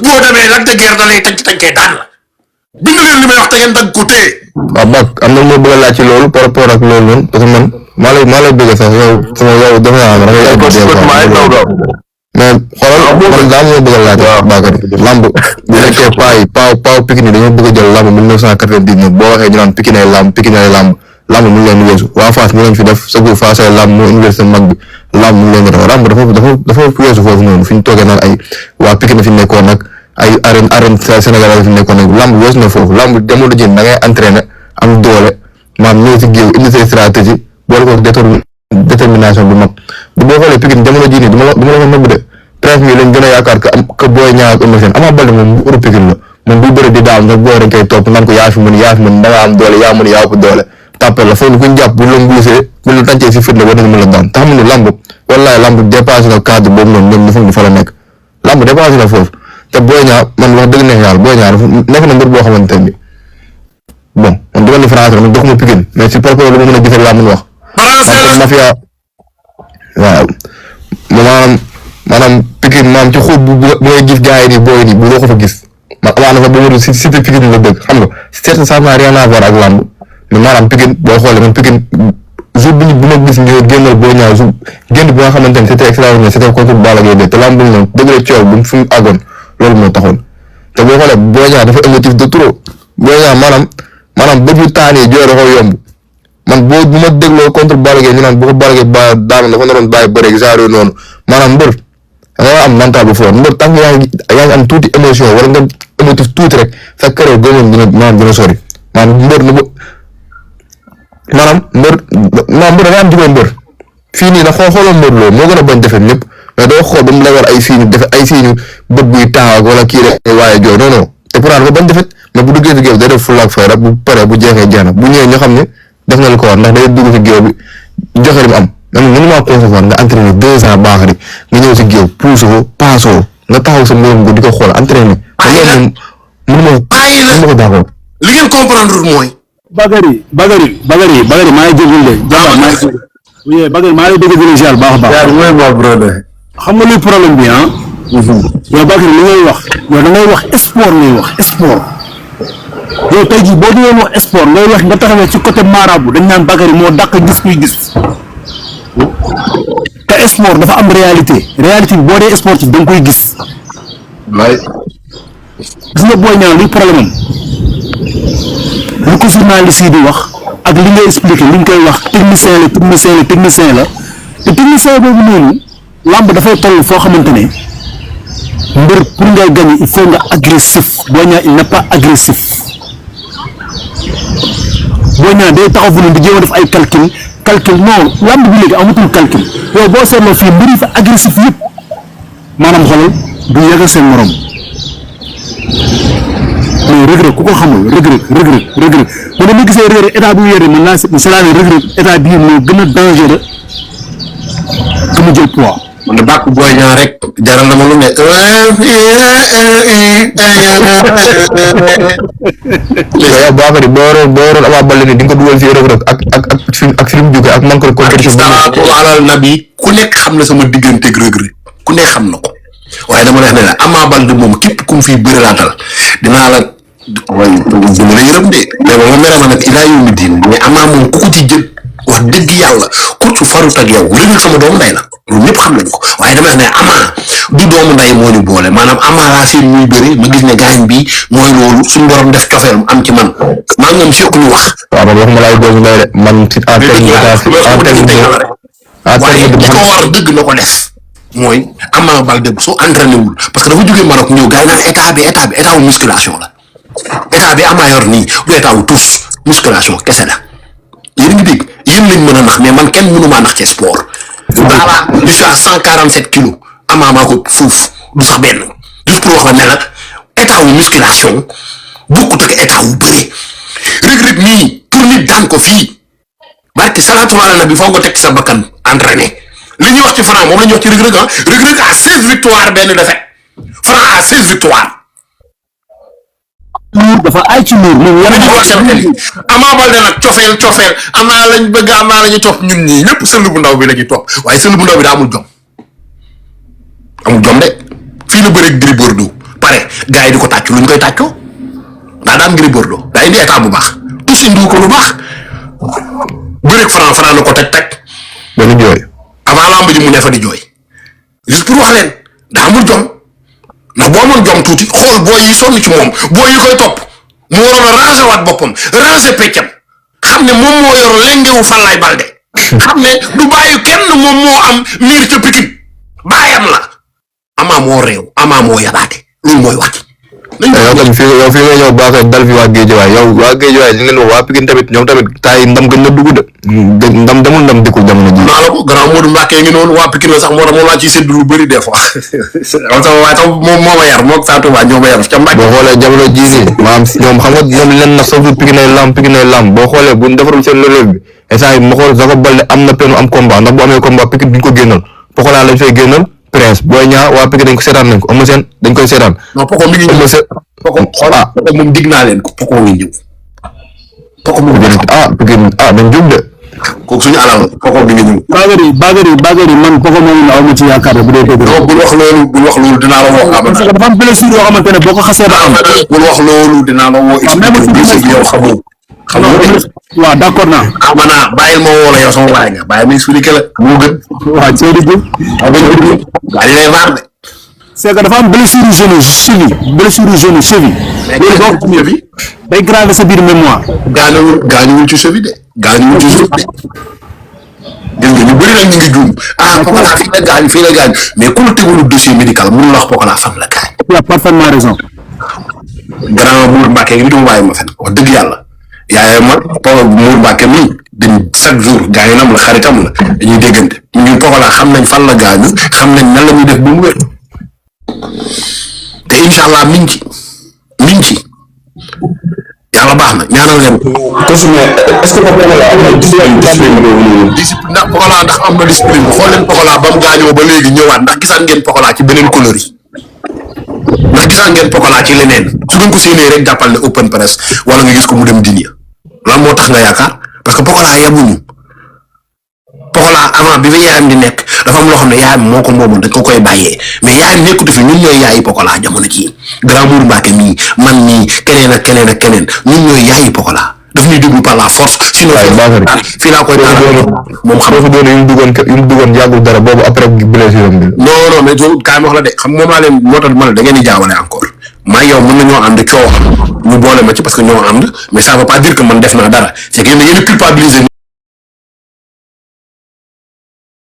boo demee Lac de Guiers da lay tànkee daan la bind leen li may wax te ngeen dagg ko téye. waaw Bak am na moo bëgg a laaj ci loolu par rapport ak loolu noonu parce que man maa lay bëgg sax yow dafa naa am da ngay mais xoolal man daa moo bëgg a laaj Bakary lamb bu nekkee paa Pikine dañoo bëgg a jël lamb 1999 boo waxee ñu naan Pikine ay lamb mu ngi leen weesu waa Fass mu leen fi def sa Fass ay lamb mu université mag bi lamb mu ngi leen def lamb dafa weesu foofu noonu fi ñu toogee naan ay waa Pikine fi nekkoon nag ay arène Sénégal fi nekkoon nag lamb weesu na foofu lamb jamono jën da ngay entraîner am doole maam ñëw si géew indi say stratégie boole ko détermination bu mag bu boo xoolee Pikine jamono jii nii du ma la ko nëbb de 13 lañ gën a yaakaar que Boy Niang ak Eumeu Sène Ama Baldé moom bu ëpp Pikine la moom buy bëri di daam nag boo dañ koy topp naan ko yaa fi mën da nga am doole yaa mën yaa ko doole tàppal la foofu kuñ jàpp bu la mbuusee bu la tàncee si fit la war nañ mën la daan tax mu ne lamb wallaay lamb dépassé na cadre boobu noonu ñoom ñu foog ñu fa la nekk lamb dépassé na foofu te Boy Niang man wax dëgg neex yàlla Boy Niang nekk na mbir boo xamante ni bon man dama ni France man doxuma Pikine mais si par rapport lu ma mën a gisal laa mën wax mafia waaw maanaam Pikine maam ci xuut bu ngay gis gars yi nii booy nii bu doo ko fa gis man amaana fa ba mu si cité Pikine la dëgg xam nga certes ça n'a rien à voir ak lamb mais maanaam Pikine boo xoolee man Pikine jour bu ma gis ñu génnal Boy Niang jour génn bi nga xamante ni c'était extraordinaire c'était contre Balla Gaye te lamb noonu dëgg la coow bu fu mu àggoon loolu moo taxoon te boo xoolee Boy Niang dafa émotif de trop Boy Niang maanaam bët yu taan yi jooy da ko yomb man bu ma dégloo contre Balla Gaye ñu naan bu ko Balla Gaye ba daanu dafa naroon bàyyi bëre genre yooyu noonu maanaam mbër da nga am mental bu fort mbër tant que yaa ngi am tuuti émotion wala nga émotif tuuti rek sa këroo gëmoon dina sori maanaam mbër da nga am jubóo mbër fii nii da xooloo mbër loolu moo gën a bañ defee lépp mais doo xool ba mu lay war ay signe bët buy taaw wala kii rek waaye jooy non te pourtant dafa bañ defet mais bu duggee si géew day def fulla ak fayda bu paree bu jeexee jeex na bu ñëwee ñoo xam ne def na lu ko war ndax day dugg si géew bi joxe li mu am man mënumaa concevoir nga entraîné 2 ans baax rek nga ñëw si géew puusoo paasoo nga taxaw sa mbirum ko di ko xool entraîné. mënuma ko d'accord. li ngeen comprendre mooy. Bakary maa ngi jégalu de. Bakary maa ngi dégg Sénégal baax a baax. xam nga luy problème bi ah. yow Bakary li ngay wax yow da ngay wax sport ngay wax sport. yow tey jii boo doon wax sport ngay wax nga taxawee ci côté marabout dañ naan Bakary moo dàq gis kuy gis te sport dafa am réalité bi boo dee sport ci da nga koy gis. gis nga Boy Niang luy problème am lu ko journaliste yi di wax ak li nga expliqué li nga koy wax technicien la te technicien boobu noonu lamb dafay toll foo xamante ne mbër pour ngay gagner il faut nga agressif Boy Niang il n'est pas agressif. Boy Niang day taxaw fu ne di jéem a def ay calcul non lamb bi léegi amatul calcul yow boo seetloo fii mbir yi fa agressif yëpp maanaam xoolal du yàgg seen morom mais Reug Reug ku ko xamul Reug Reug mu ne ma gisee Reug Reug état bi mu yore mën naa c'est la Reug Reug état bii moo gën a dangereux que mu jël poids. man de bàkk Boy Niang rek jaral na ma lu ne. yow Bakary boo waroon Ama Baldé ni di nga ko dugal si Reug Reug ak fi mu jógee ak man ko compétition alal nabi ku nekk xam na sama digganteeg Reug Reug ku nekk xam na ko waaye dama neex ne la Ama Baldé moom képp ku mu fiy bërelaatal dinaa la waaye dama la yërëm de mais ba ma mere ma nag ilaa yow mi diin mais Ama moom ku ko ci jël wax dëgg yàlla ku ci farut ak yow Reug Reug sama doomu ndey la loolu ñëpp xam nañ ko waaye dama ne Ama du doomu ndey moo ñu boole maanaam Ama laa seen muy bëri ma gis ne gaañ bi mooy loolu suñu borom def cofeel mu am ci man maa ngi moom fekk ñu wax. waaw man waxuma laay doomu ndey de man ci waaye li ko war dëgg na ko def mooy Ama Baldé soo entraîné wul parce que dafa jógee Maroc ñëw gars yi naan état wu musculation la état bi Ama yor nii du état wu tous musculation kese la yéen a ngi dégg yéen lañ mën a nax mais man kenn mënu maa nax ci sport. voilà je suis à 147 kilos Ama maa ko fuuf du sax benn juste pour wax la ne la état wu musculation bokkut ak état wu bëre Reug Reug nii pour nit daan ko fii barke salaatu ala nabi foo nga teg sa bakkan entraîné li ñuy wax ci Franc moom la ñuy wax ci Reug Reug ah Reug Reug à 16 victoires benn défaite Franc à 16 victoires. Lourd dafa ay ci Lourd moom war nañu wax seen xel yi Ama Baldé nag cofeel am naa lañ bëgg am naa la ñuy topp ñun ñii ñëpp sël bu ndaw bi la ñuy topp waaye sël bu ndaw bi daa amul jom de fii la bëreeg Gris Bordeaux pare gars yi di ko tàccu lu ñu koy tàccoo daa daan Gris Bordeaux daa indi état bu baax tous indi ko lu baax bëreeg Franc na ko teg dañu jooy avant lamb ji mu ne fa di jooy juste pour wax leen daa amul jom ndax boo amoon jom tuuti xool booy yi sonn ci moom booy yi koy topp mu waroon a ranger waat boppam ranger peccam xam ne moom moo yor lengewu Falaye Baldé xam ne du bàyyi kenn moom moo am miir ca Pikine baayam la Ama moo réew Ama moo yabaate loolu mooy wax ci. yow tam fii nga ñëw baaxee dal fi waa Guédiawaye yow waa Guédiawaye li ngeen wax waa Pikine tamit ñoom tamit taay ndam gën na dugg de ndam demul ndam dikkul jamono ji. naa la ko grand Modou Mbacke ngi noonu waa Pikine la sax moo tax moom laa ciy séddu lu bëri des fois waaye tam moom moo ma yar moom Sa Touba ñoo ma yar ca Mbacke. boo xoolee jamono jii nii maanaam ñoom xam nga ñoom leen na sauf Pikine ay lamb boo xoolee buñ defarul seen relève bi instant yi ma xool Jacob Baldé am na peine am combat ndax bu amee combat Pikine duñ ko génnal Pokola lañ fay génnal Prince Boy Niang waa Pikine dañ ko seetaan nañ ko am na seen dañ koy seetaan. non Poko mi ngi ñëw Poko moom dig naa leen ko Poko ngi ñëw. Poko moom Pikine dañ jóg de. kooku suñu alal Poko mi ngi ñëw. Bagari man Poko moom aw ma ci yaakaar bu dee dëgg. non bul wax loolu dinaa la woo. parce que dafa am blessure yoo xamante ne boo ko xasee ba am. bul wax loolu dinaa la woo. expliqué yow xamoo. waaw d'accord naa. amana bàyyil ma woo la yow sama waay nga bàyyi ma expliqué la moo gën. waaw Thierry Diouf. waaw li lay vaar de. c'est que dafa am blessure genou cheville. loolu boo ko bi day gravé sa biir mémoire. gaañuwul ci cheville de. gaañuwul ci cheville de. gis nga ñu bëri nag ñu ngi juum Pokola fii la gaañ mais ku la tegul dossier médical mënul wax Pokola fan la gaañ. tu as parfaitement raison. grand Mour Mbacke ngi duma bàyyi ma fen wax dëgg yàlla yaay ma Mour Mbacke mii dañ chaque jour gaañu la xaritam la dañuy déggante ñun Pokola xam nañ fan la gaañu xam nañ nan la ñuy def ba mu wér te incha allah mi ngi ci yàlla baax na ñaanal leen est-ce que Pokola am na discipline ndax Pokola ndax am na discipline bi xool leen Pokola ba mu gaañoo ba léegi ñëwaat ndax gisaan ngeen Pokola ci beneen couleur yi ndax gisaan ngeen Pokola ci leneen su ngeen ko séenee rek jàppal ne open press wala nga gis ko mu dem dîner lan moo tax nga yaakaar parce que Pokola yabuñu Pokola avant bi fi yaayam di nekk dafa am loo xam ne yaayam moo ko moomoon dañ ko koy bàyyee mais yaayam nekkutu fi ñun ñooy yaayi Pokola jamono ci grand Mour Mbacke mii man mii keneen ak keneen ñun ñooy yaayi Pokola daf ñuy déglu par la force sinon fii laa koy moom xam nga doon yu mu duggoon yàggul dara boobu après blessure bi non mais kaay ma wax la de xam moom laa leen moo tax ma ne da ngeen di jaawale encore maa yow mën nañoo ànd coow ñu boole ma ci parce que ñoo ànd mais ça veut pas dire que man def naa dara c'est que yéen a culpabiliser